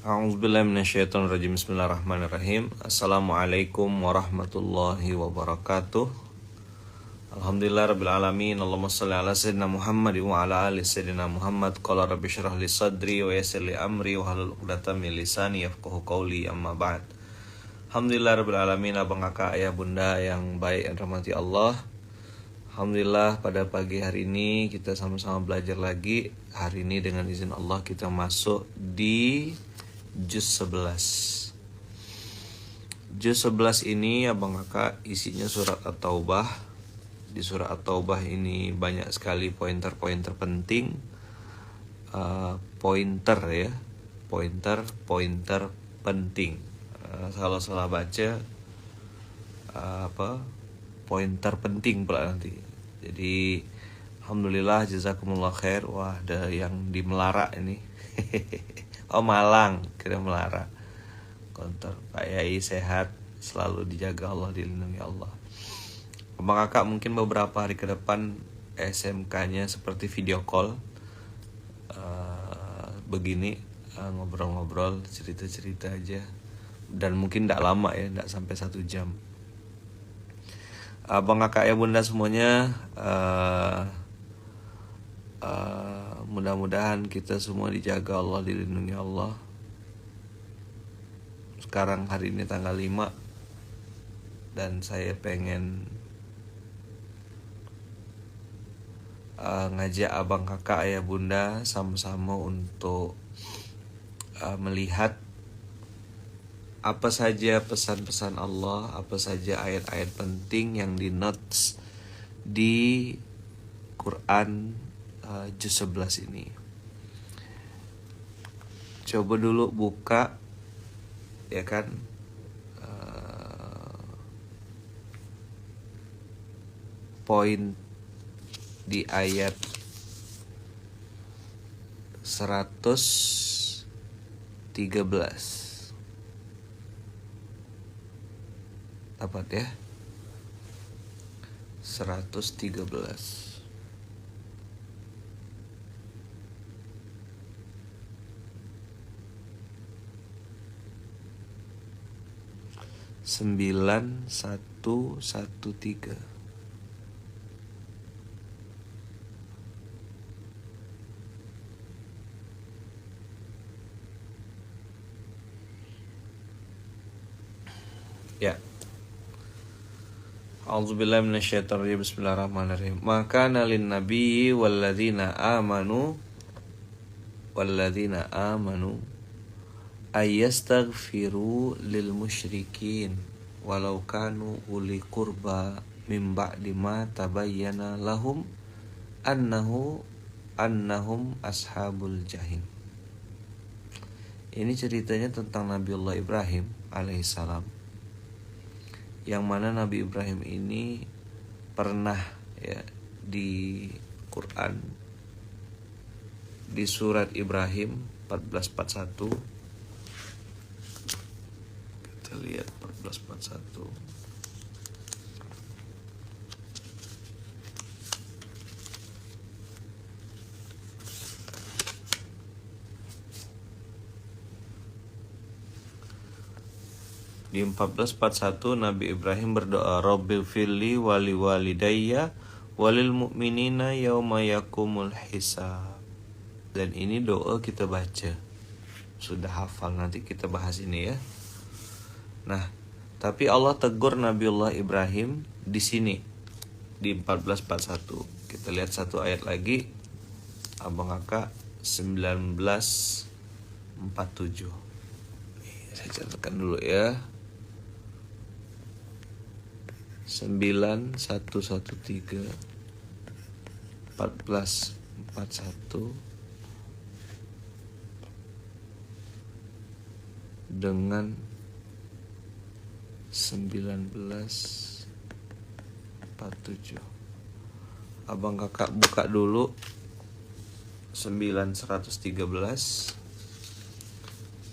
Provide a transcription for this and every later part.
A'udzubillahi minasyaitonirrajim. Bismillahirrahmanirrahim. Assalamualaikum warahmatullahi wabarakatuh. Alhamdulillah rabbil alamin. Allahumma shalli ala sayyidina Muhammad wa ala ali sayyidina Muhammad. Qala rabbi shrah li sadri wa yassir li amri wa hlul 'uqdatam min lisani yafqahu qawli, amma ba'd. Alhamdulillah rabbil alamin, abang kakak ayah bunda yang baik dan rahmati Allah. Alhamdulillah pada pagi hari ini kita sama-sama belajar lagi. Hari ini dengan izin Allah kita masuk di juz 11. Juz 11 ini abang kakak isinya surat At-Taubah. Di surat At-Taubah ini banyak sekali pointer-pointer penting. Pointer penting. Kalau salah baca pointer penting pula nanti. Jadi alhamdulillah jazakumullah khair. Wah, ada yang di Melara ini. Oh, Malang, kira Melara. Kontor Pak Yai sehat, selalu dijaga Allah, dilindungi Allah. Abang kakak mungkin beberapa hari ke depan SMK-nya seperti video call begini, ngobrol-ngobrol, cerita-cerita aja. Dan mungkin tidak lama ya, tidak sampai 1 jam. Abang kakak ya bunda semuanya, mudah-mudahan kita semua dijaga Allah, dilindungi Allah. Sekarang hari ini tanggal 5 dan saya pengen ngajak abang kakak ayah bunda sama-sama untuk melihat apa saja pesan-pesan Allah, apa saja ayat-ayat penting yang di notes di Quran juz 11 ini. Coba dulu buka, ya kan, poin di ayat 113. Dapat ya? 113. Sembilan satu tiga. Ya. A'udzubillahi minasyaitonirrajim. Bismillahirrahmanirrahim. Maka nalin nabiyyi walladzina amanu ayastaghfiru lil musyrikin walau kanu uli qurba min ba'di ma tabayyana lahum annahum ashabul jahim. Ini ceritanya tentang Nabiullah Ibrahim alaihissalam, yang mana Nabi Ibrahim ini pernah ya di Quran di surat Ibrahim 1441. Kita lihat 1441. Di 1441 Nabi Ibrahim berdoa, Rabbil firli wali walidayya walil mu'minina yauma yakumul hisab. Dan ini doa kita baca. Sudah hafal, nanti kita bahas ini ya. Nah, tapi Allah tegur Nabiullah Ibrahim di sini di 1441. Kita lihat satu ayat lagi. Abang kakak 1947. Saya catatkan dulu ya. 9113 1441 dengan 1947. Abang kakak buka dulu 9113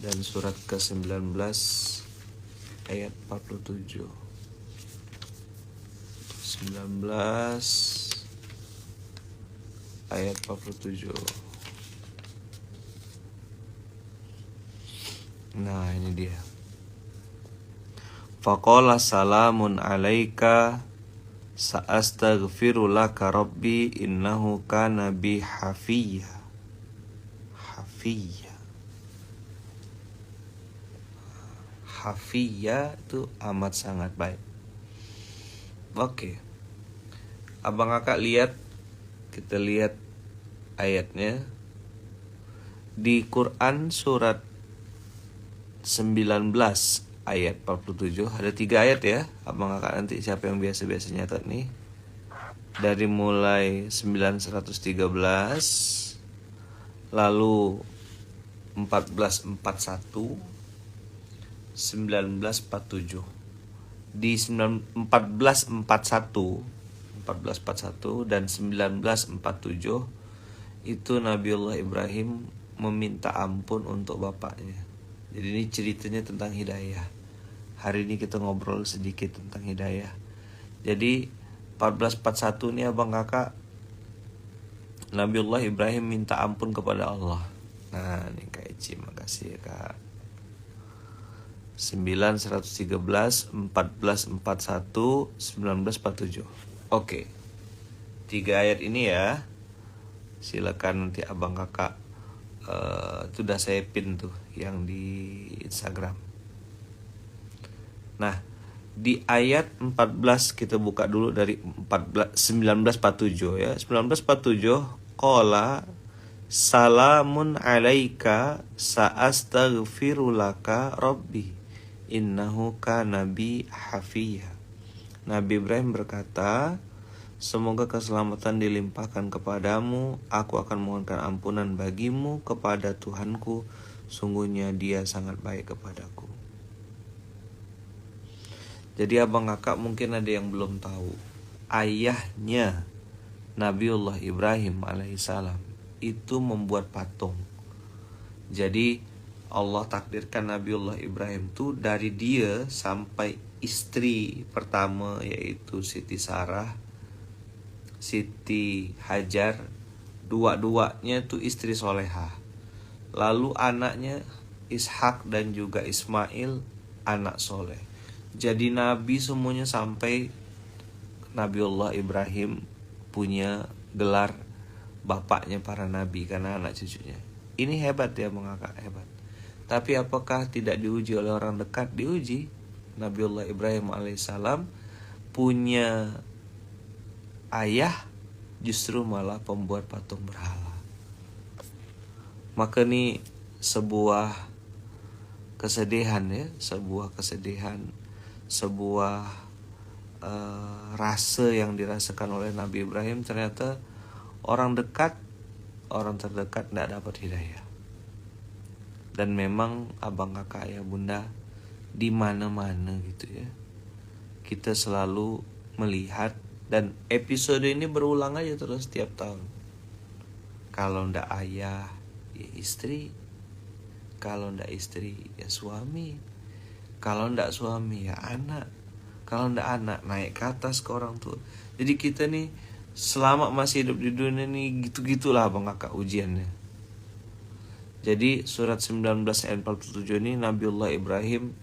dan surat ke-19 ayat 47. 19 ayat 47. Nah, ini dia. Faqala salamun alaika sa'astaghfiru laka rabbi innahu kana bi hafiyya. Hafiyya. Hafiyya itu amat sangat baik. Oke. Abang kakak lihat, kita lihat ayatnya. Di Quran surat 19 ayat 47 ada 3 ayat ya. Abang kakak nanti siapa yang biasa-biasa nyatet nih. Dari mulai 913 lalu 1441 1947. Di 1441 dan 1947 itu Nabiullah Ibrahim meminta ampun untuk bapaknya. Jadi ini ceritanya tentang hidayah. Hari ini kita ngobrol sedikit tentang hidayah. Jadi 1441 ini abang kakak Nabiullah Ibrahim minta ampun kepada Allah. Nah ini Kak Eci, makasih ya Kak. 913 1441 1947. Oke. 3 ayat ini ya. Silakan nanti abang kakak itu udah saya pin tuh yang di Instagram. Nah, di ayat 14 kita buka dulu dari 1947 ya. 1947 qala salamun alaika sa'astaghfiru laka rabbi innahu kana bi hafiyya. Nabi Ibrahim berkata, semoga keselamatan dilimpahkan kepadamu, aku akan mohonkan ampunan bagimu kepada Tuhanku, sungguhnya dia sangat baik kepadaku. Jadi abang kakak mungkin ada yang belum tahu, ayahnya Nabiullah Ibrahim alaihissalam itu membuat patung. Jadi Allah takdirkan Nabiullah Ibrahim itu dari dia sampai istri pertama yaitu Siti Sarah, Siti Hajar, dua-duanya itu istri solehah. Lalu anaknya Ishak dan juga Ismail anak soleh. Jadi Nabi semuanya sampai Nabiullah Ibrahim punya gelar bapaknya para nabi karena anak cucunya. Ini hebat ya Bang Kakak, hebat. Tapi apakah tidak diuji oleh orang dekat? Diuji. Nabiullah Ibrahim alaihissalam punya ayah justru malah pembuat patung berhala. Maka ini sebuah kesedihan ya, sebuah rasa yang dirasakan oleh Nabi Ibrahim. Ternyata orang dekat, orang terdekat tidak dapat hidayah. Dan memang abang kakak ya bunda, di mana-mana gitu ya, kita selalu melihat. Dan episode ini berulang aja terus setiap tahun. Kalau ndak ayah, ya istri. Kalau ndak istri, ya suami. Kalau ndak suami, ya anak. Kalau ndak anak, naik ke atas ke orang tua. Jadi kita nih selama masih hidup di dunia nih gitu-gitulah bang kakak ujiannya. Jadi surat 19 ayat 47 ini Nabiullah Ibrahim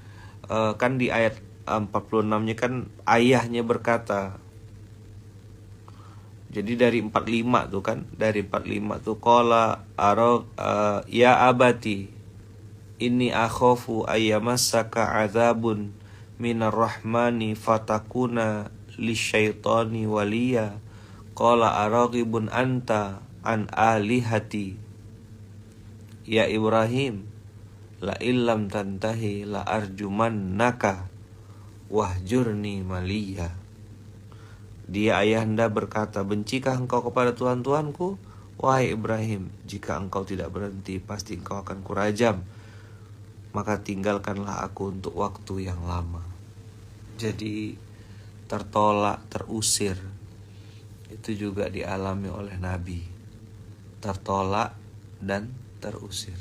kan di ayat 46-nya kan ayahnya berkata. Jadi dari 45 tuh kan, dari 45 tuh qala ya abati inni akhafu ayyamassaka adzabun minar rahmani fatakuna lisyaitani waliya qala araghibun anta an alihati ya Ibrahim la illam tantahi la arjumannaka wahjurni maliya. Dia ayahanda berkata, bencikah engkau kepada Tuhan-Tuhanku? Wahai Ibrahim, jika engkau tidak berhenti, pasti engkau akan kurajam. Maka tinggalkanlah aku untuk waktu yang lama. Jadi tertolak, terusir, itu juga dialami oleh Nabi. Tertolak dan terusir.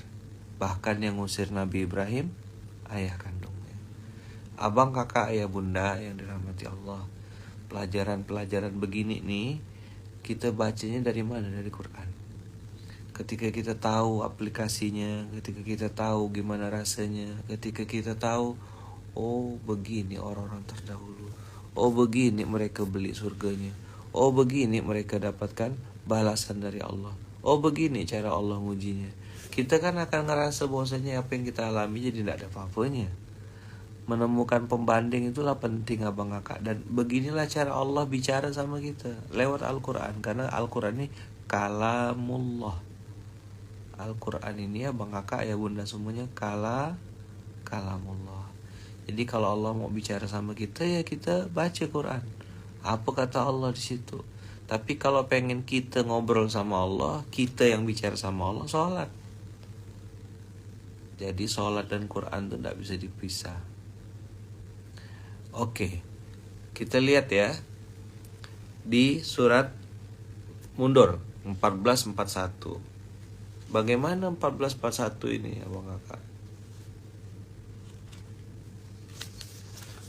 Bahkan yang ngusir Nabi Ibrahim, ayah kandungnya. Abang, kakak, ayah, bunda yang dirahmati Allah. Pelajaran-pelajaran begini nih kita bacanya dari mana? Dari Quran. ketika kita tahu aplikasinya, ketika kita tahu gimana rasanya, ketika kita tahu, oh begini orang-orang terdahulu, oh begini mereka beli surganya, oh begini mereka dapatkan balasan dari Allah, oh begini cara Allah ngujinya. Kita kan akan ngerasa bahwasanya apa yang kita alami jadi tidak ada apa-apanya. Menemukan pembanding itulah penting abang kakak. Dan beginilah cara Allah bicara sama kita lewat Al-Quran. Karena Al-Quran ini kalamullah. Al-Quran ini abang kakak ya bunda semuanya kalamullah. Jadi kalau Allah mau bicara sama kita ya kita baca Quran. Apa kata Allah di situ. Tapi kalau pengen kita ngobrol sama Allah, kita yang bicara sama Allah, sholat. Jadi sholat dan Quran itu tidak bisa dipisah. Oke, kita lihat ya di surat mundur 1441. Bagaimana 1441 ini abang kakak?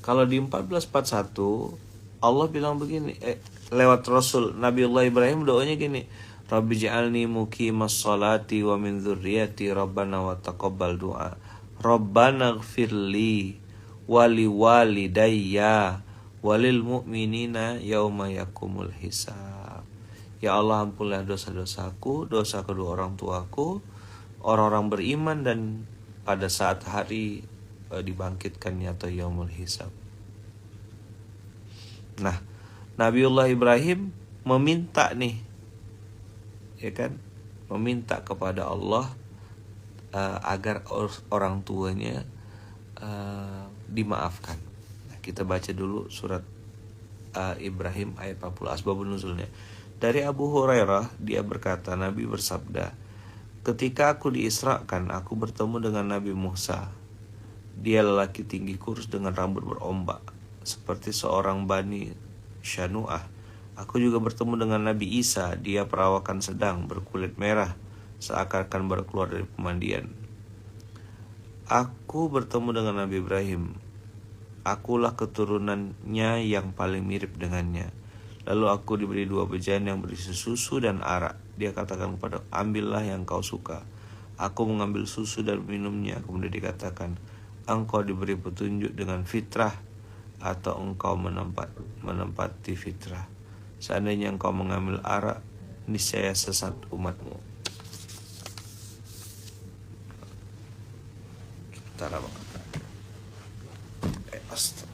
Kalau di 1441 Allah bilang begini, lewat Rasul Nabiullah Ibrahim doanya gini, Rabbi ja'alni muqimas sholati wa min dzurriyyati rabbana wa taqabbal du'a. Rabbana ighfirli wali walidayya walil mu'minina yauma yakumul hisab. Ya Allah, ampunilah dosa-dosaku, dosa kedua orang tuaku, orang-orang beriman dan pada saat hari dibangkitkannya atau yaumul hisab. Nah, Nabiullah Ibrahim meminta nih, ya kan, meminta kepada Allah agar orang tuanya dimaafkan. Nah, kita baca dulu surat Ibrahim ayat 40 asbabun nuzulnya. Dari Abu Hurairah dia berkata, Nabi bersabda, ketika aku diisrakan, aku bertemu dengan Nabi Musa. Dia lelaki tinggi kurus dengan rambut berombak seperti seorang Bani Syanu'ah. Aku juga bertemu dengan Nabi Isa. Dia perawakan sedang, berkulit merah, seakan-akan baru keluar dari pemandian. Aku bertemu dengan Nabi Ibrahim. Akulah keturunannya yang paling mirip dengannya. Lalu aku diberi 2 bejana yang berisi susu dan arak. Dia katakan kepada, ambillah yang kau suka. Aku mengambil susu dan minumnya. Kemudian dikatakan, engkau diberi petunjuk dengan fitrah atau engkau menempati fitrah. Seandainya engkau mengambil arak, niscaya sesat umatmu. Sebentar abang. Astaga.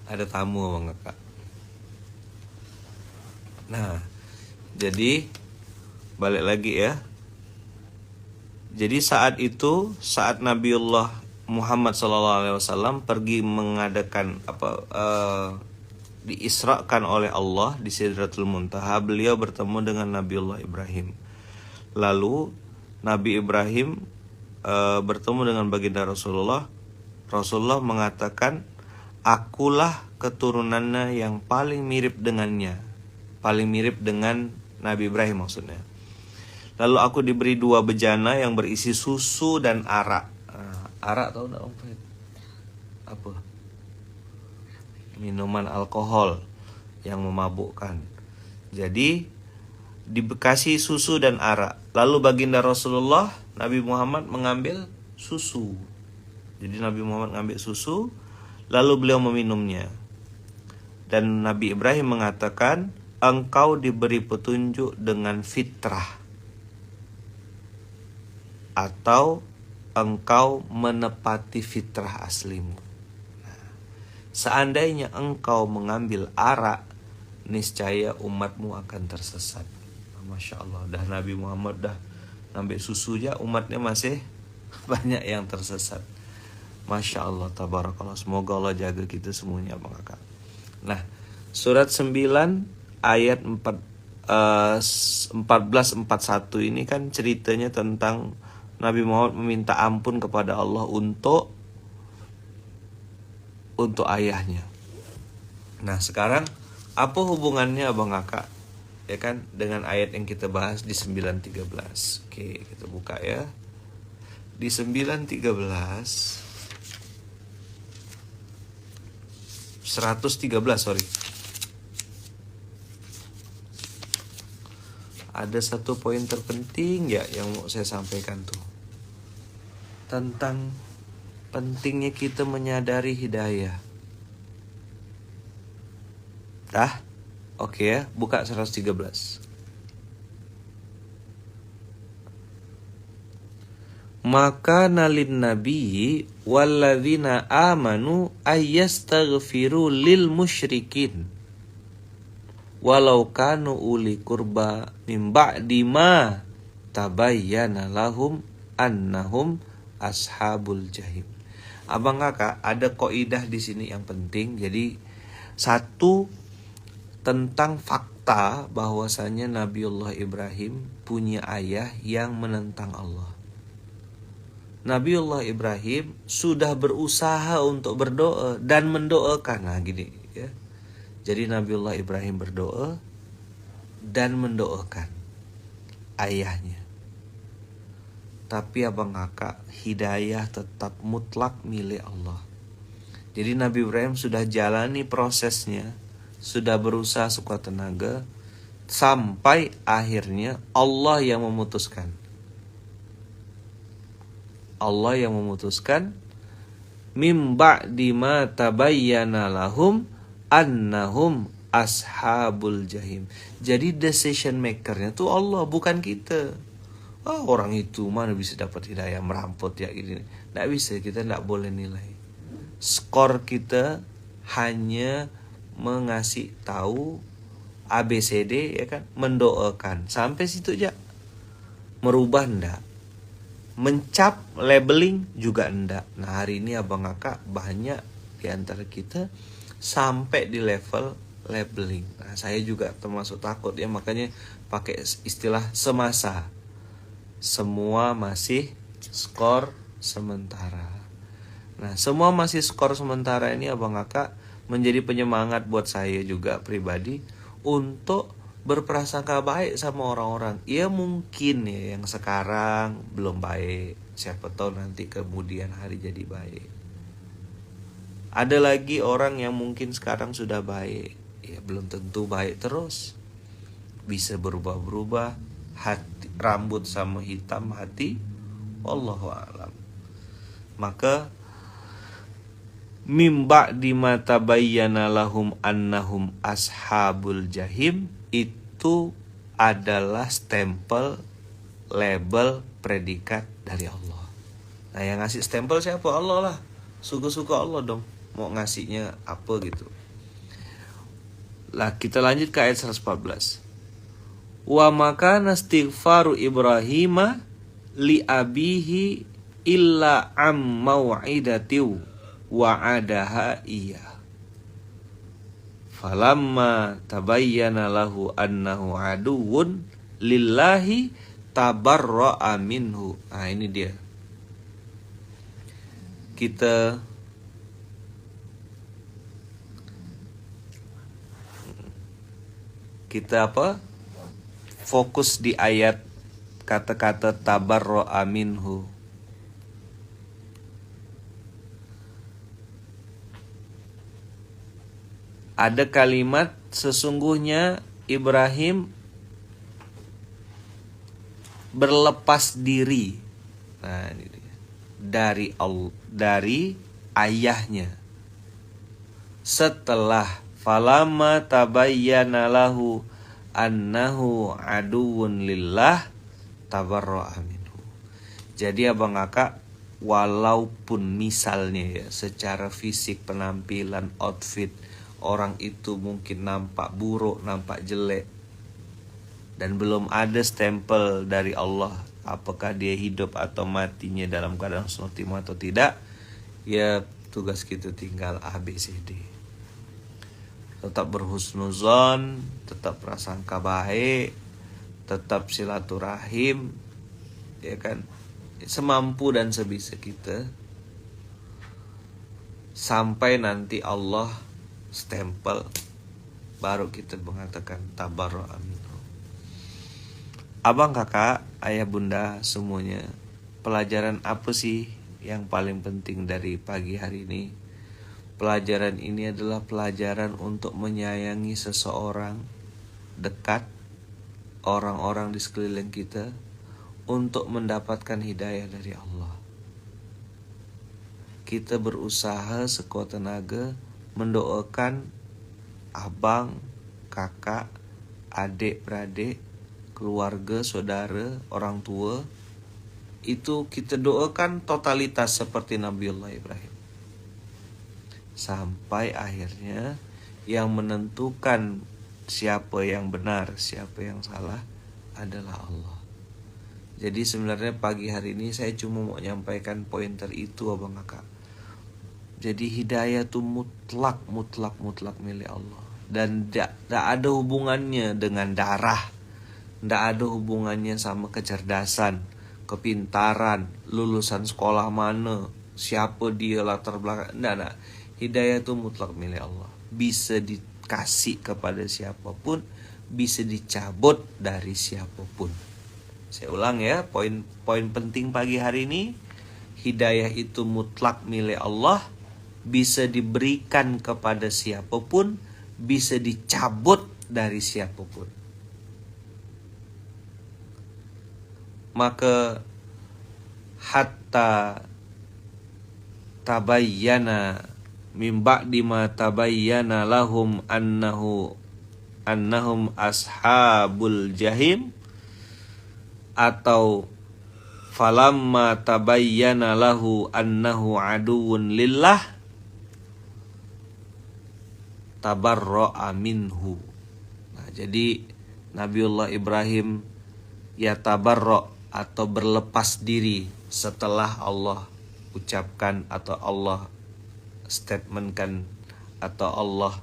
Ada tamu bang kakak. Nah, jadi balik lagi ya. Jadi saat itu, saat Nabiullah Muhammad SAW pergi mengadakan diisrakan oleh Allah di Sidratul Muntaha, beliau bertemu dengan Nabiullah Ibrahim. Lalu Nabi Ibrahim bertemu dengan baginda Rasulullah. Rasulullah mengatakan, akulah keturunannya yang paling mirip dengannya. Paling mirip dengan Nabi Ibrahim maksudnya. Lalu aku diberi 2 bejana yang berisi susu dan arak. Arak tahu enggak Om Fahid? Apa? Minuman alkohol yang memabukkan. Jadi dikasih susu dan arak. Lalu baginda Rasulullah, Nabi Muhammad mengambil susu. Jadi Nabi Muhammad mengambil susu, lalu beliau meminumnya. Dan Nabi Ibrahim mengatakan, engkau diberi petunjuk dengan fitrah, atau engkau menepati fitrah aslimu. Nah, seandainya engkau mengambil arak, niscaya umatmu akan tersesat. Masya Allah, dah Nabi Muhammad dah ngambil susu aja, umatnya masih banyak yang tersesat. Masya Allah, tabarakallah. Semoga Allah jaga kita semuanya bang kakak. Nah, surat 9 ayat 4 1441 ini kan ceritanya tentang Nabi Muhammad meminta ampun kepada Allah untuk ayahnya. Nah sekarang apa hubungannya Abang Kakak ya kan dengan ayat yang kita bahas di 9.13. Oke, kita buka ya. Di 9.13 113 ada satu poin terpenting ya yang mau saya sampaikan tuh, tentang pentingnya kita menyadari hidayah. Oke ya, buka 113. Maka nalin nabi walladzina amanu ayyastaghfiru lil musyrikin walau kanu uli kurba min ba'di ma tabayyana lahum annahum ashabul jahim. Abang Kakak, ada kaidah di sini yang penting. Jadi satu, tentang fakta bahwasanya Nabiullah Ibrahim punya ayah yang menentang Allah. Nabiullah Ibrahim sudah berusaha untuk berdoa dan mendoakan. Nah gini ya. Jadi Nabiullah Ibrahim berdoa dan mendoakan ayahnya. Tapi Abang Kakak, hidayah tetap mutlak milik Allah. Jadi Nabi Ibrahim sudah jalani prosesnya, sudah berusaha sekuat tenaga, sampai akhirnya Allah yang memutuskan. Allah yang memutuskan, mim ba'di ma tabayyana lahum annahum ashabul jahim. Jadi decision makernya tuh Allah, bukan kita. Orang itu mana bisa dapat hidayah, merampot ya ini. Nggak bisa, kita nggak boleh nilai. Skor kita hanya mengasih tahu ABCD ya kan, mendoakan sampai situ aja. Merubah ndak, mencap labeling juga ndak. Nah hari ini Abang Kakak banyak di antara kita sampai di level labeling. Nah saya juga termasuk takut ya, makanya pakai istilah semasa. Semua masih skor sementara. Nah semua masih skor sementara ini Abang Kakak menjadi penyemangat buat saya juga pribadi untuk berprasangka baik sama orang-orang. Ya mungkin ya yang sekarang belum baik, siapa tahu nanti kemudian hari jadi baik. Ada lagi orang yang mungkin sekarang sudah baik, ya belum tentu baik terus. Bisa berubah-berubah, hati, rambut sama hitam hati, wallahu a'lam. Maka mimba di mata bayyana lahum annahum ashabul jahim itu adalah stempel, label, predikat dari Allah. Nah yang ngasih stempel siapa? Allah lah. Suka-suka Allah dong mau ngasihnya apa gitu. Lah kita lanjut ke ayat 114. Wa makana istighfaru Ibrahima li abihi illa am mau'idatiu wa'adaha iya. Falamma tabayyana lahu annahu aduwwun lillahi tabarra'a minhu. Nah ini dia. Kita apa? Fokus di ayat kata-kata tabarra'a minhu. Ada kalimat sesungguhnya Ibrahim berlepas diri. Nah, ini dia. Dari ayahnya. Setelah falamma tabayyana lahu annahu aduwwun lillah tabarra'a minhu. Jadi Abang Kakak, walaupun misalnya ya secara fisik, penampilan, outfit orang itu mungkin nampak buruk, nampak jelek, dan belum ada stempel dari Allah apakah dia hidup atau matinya dalam keadaan husnul khotimah atau tidak, ya tugas kita tinggal ABCD. tetap berhusnuzon, tetap prasangka baik, tetap silaturahim, ya kan, semampu dan sebisa kita, sampai nanti Allah stempel, baru kita mengatakan tabarra'a minhu. Abang, kakak, ayah, bunda semuanya, pelajaran apa sih yang paling penting dari pagi hari ini? Pelajaran ini adalah pelajaran untuk menyayangi seseorang dekat, orang-orang di sekeliling kita, untuk mendapatkan hidayah dari Allah. Kita berusaha sekuat tenaga mendoakan abang, kakak, adik, beradik, keluarga, saudara, orang tua. Itu kita doakan totalitas seperti Nabiullah Ibrahim. Sampai akhirnya yang menentukan siapa yang benar, siapa yang salah adalah Allah. Jadi sebenarnya pagi hari ini saya cuma mau menyampaikan pointer itu, abang kakak. Jadi hidayah itu mutlak milik Allah. Dan tidak ada hubungannya dengan darah. Tidak ada hubungannya sama kecerdasan, kepintaran, lulusan sekolah mana, siapa dia, latar belakang. Tidak. Hidayah itu mutlak milik Allah. Bisa dikasih kepada siapapun, bisa dicabut dari siapapun. Saya ulang ya, poin penting pagi hari ini. Hidayah itu mutlak milik Allah, bisa diberikan kepada siapapun, bisa dicabut dari siapapun. Maka hatta tabayyana min ba'di ma tabayyana lahum annahum ashabul jahim, atau falamma tabayyana lahu annahu aduwwun lillah tabarra'a minhu. Nah, jadi Nabiullah Ibrahim ya tabarra' atau berlepas diri setelah Allah ucapkan, atau Allah statementkan, atau Allah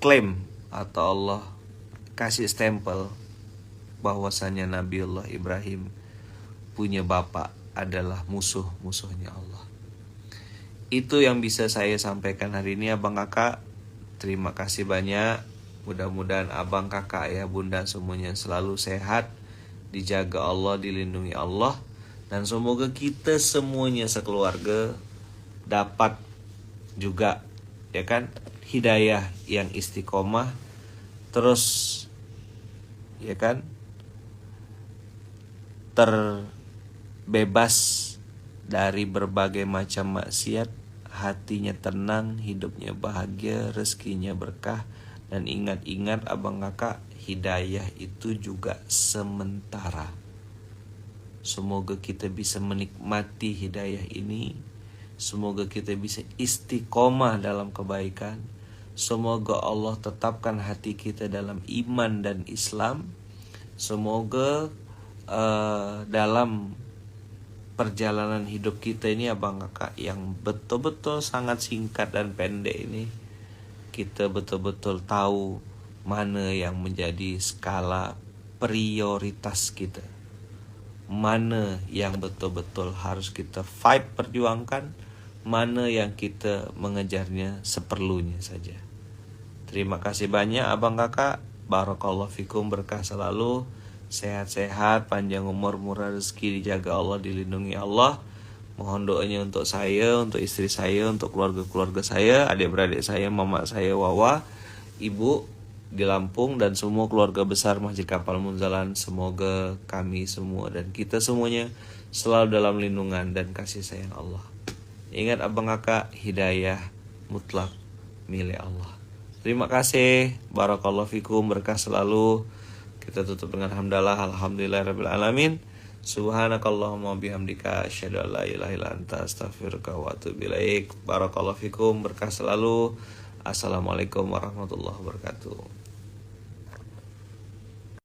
klaim, atau Allah kasih stempel bahwasanya Nabiullah Ibrahim punya bapak adalah musuhnya Allah. Itu yang bisa saya sampaikan hari ini, abang kakak. Terima kasih banyak. Mudah-mudahan abang kakak, ayah, bunda semuanya selalu sehat, dijaga Allah, dilindungi Allah, dan semoga kita semuanya sekeluarga dapat juga, ya kan, hidayah yang istiqomah, terus, ya kan, terbebas dari berbagai macam maksiat, hatinya tenang, hidupnya bahagia, rezekinya berkah. Dan ingat-ingat abang kakak, hidayah itu juga sementara. Semoga kita bisa menikmati hidayah ini. Semoga kita bisa istiqomah dalam kebaikan. Semoga Allah tetapkan hati kita dalam iman dan Islam. Semoga dalam perjalanan hidup kita ini, abang kakak, yang betul-betul sangat singkat dan pendek ini, kita betul-betul tahu mana yang menjadi skala prioritas kita, mana yang betul-betul harus kita fight, perjuangkan, mana yang kita mengejarnya seperlunya saja. Terima kasih banyak abang kakak. Barakallahu fikum, berkah selalu, sehat-sehat, panjang umur, murah rezeki, dijaga Allah, dilindungi Allah. Mohon doanya untuk saya, untuk istri saya, untuk keluarga-keluarga saya, adik-beradik saya, mama saya, Wawa, ibu di Lampung, dan semua keluarga besar Masjid Kapal Munzalan. Semoga kami semua dan kita semuanya selalu dalam lindungan dan kasih sayang Allah. Ingat abang kakak, hidayah mutlak milik Allah. Terima kasih. Barakallahu fikum, berkah selalu. Kita tutup dengan hamdalah, alhamdulillahirabbil alamin. Subhanakallahumma bihamdika asyhadu an la ilaha illa anta astaghfiruka wa atubu ilaik. Barakallahu fikum, berkah selalu. Assalamualaikum warahmatullahi wabarakatuh.